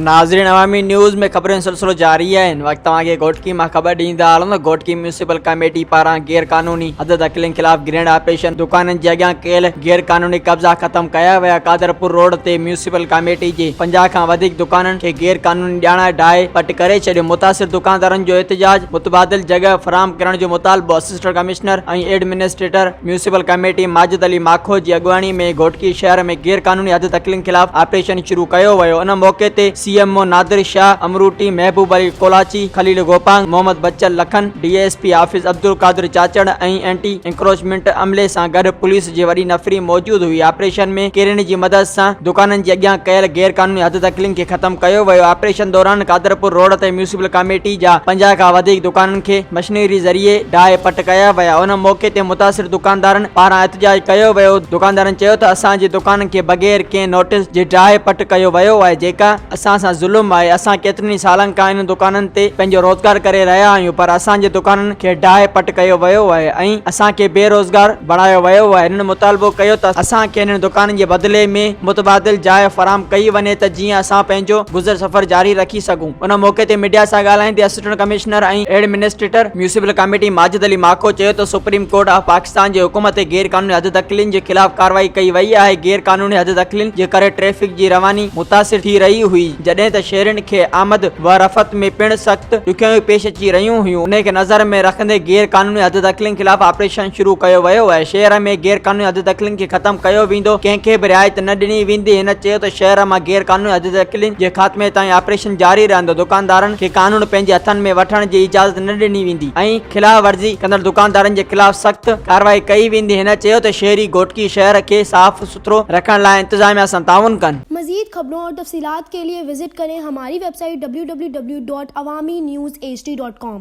नाज़रीन अवामी न्यूज़ में खबरें सिलसिलो जारी है। इन वक्त तव्हांखे घोटकी मां ख़बर ॾींदा हलूं त घोटकी म्यूनिसिपल कमेटी पारां गैर कानूनी हद दख़लनि खिलाफ़ ग्रेनेड ऑपरेशन दुकाननि जे अॻियां कयल गैर कानूनी कब्ज़ा ख़त्म कया विया। कादरपुर रोड ते म्यूनिसिपल कमेटी जे 50 खां वधीक दुकाननि खे गैर कानूनी ॼाणाए ढाहे पट करे छॾियो। मुतासिर दुकानदारनि जो एहतजाज मुतबादिल जगह फराहम करण जो मुतालबो असिस्टेंट कमिश्नर ऐं administrator municipal committee Majid Ali माखो जी अॻुवाणी में घोटकी शहर में गैर कानूनी हद दख़लनि खिलाफ़ ऑपरेशन शुरू कयो वियो। उन मौके ते सीएमओ नादिर शाह अमरूटी, महबूब अली कोलाची, खलील गोपांग, मोहम्मद बच्चन लखन, डीएसपी हाफिज अब्दुल कादिर चाचड़ ऐं एंटी इंक्रोचमेंट अमले सां गॾु पुलिस जी वॾी नफ़री मौजूद हुई। ऑपरेशन में केरनि जी मदद सां दुकाननि जे अॻियां कयल गैर कानूनी हद दख़लनि खे ख़त्म कयो वियो। ऑपरेशन दौरान कादरपुर रोड ते म्यूनिसिपल कमेटी जा 50 खां वधीक दुकाननि खे मशीनरी ज़रिए ढाहे पट कया विया। उन मौके ते मुतासिर दुकानदारनि पारां एहतजाज कयो वियो। दुकानदारनि चयो त असांजी दुकाननि खे बग़ैर कंहिं नोटिस जे ढाहे पट कयो वियो आहे, जेका असां सां ज़ुल्म आहे। असां केतिरनि सालनि खां इन दुकाननि ते पंहिंजो रोज़गार करे रहिया आहियूं, पर असांजे दुकाननि खे ढाहे पट कयो वियो आहे ऐं असांखे बेरोज़गार बणायो वियो आहे। हिननि मुतालबो कयो त असांखे हिननि दुकाननि जे बदिले में मुतबादिल जाइ फराहम कई वञे त जीअं असां पंहिंजो गुज़र सफ़र जारी रखी सघूं। उन मौके ते मीडिया सां ॻाल्हाईंदे असिस्टेंट कमिश्नर ऐं administrator municipal committee Majid Ali माखो चयो त सुप्रीम कोर्ट ऑफ पाकिस्तान जे हुकुम ते गैर कानूनी हद दख़लनि जे ख़िलाफ़ कार्रवाई कई वई आहे। गैर कानूनी हद दख़लनि जे करे ट्रैफिक जी रवानी मुतासिर थी रही हुई, जॾहिं त शहरनि खे आमद व रफ़त में पिणु सख़्त ॾुखियाऊं पेश अची रहियूं हुयूं। उन खे नज़र में रखंदे गैर कानूनी हद दख़लनि ख़िलाफ़ ऑपरेशन शुरू कयो वियो आहे। शहर में गैर कानूनी हद दख़लनि खे ख़त्म कयो वेंदो, कंहिंखे बि रिआयत न ॾिनी वेंदी। हिन चयो त शहर मां गैर कानूनी हद दख़लनि जे ख़ात्मे ताईं ऑपरेशन जारी रहंदो। दुकानदारनि खे कानून पंहिंजे हथनि में वठण जी इजाज़त न ॾिनी वेंदी ऐं खिलाफ़ वर्ज़ी कंदड़ दुकानदारनि जे ख़िलाफ़ सख़्त कार्रवाई कई वेंदी। हिन चयो त शहरी घोटकी शहर खे साफ़ सुथरो रखण लाइ इंतज़ामिया सां ताउन कनि। मज़ीद खबरों और तफसीलात के लिए विजिट करें हमारी वेबसाइट www.awamiNewsHD.com।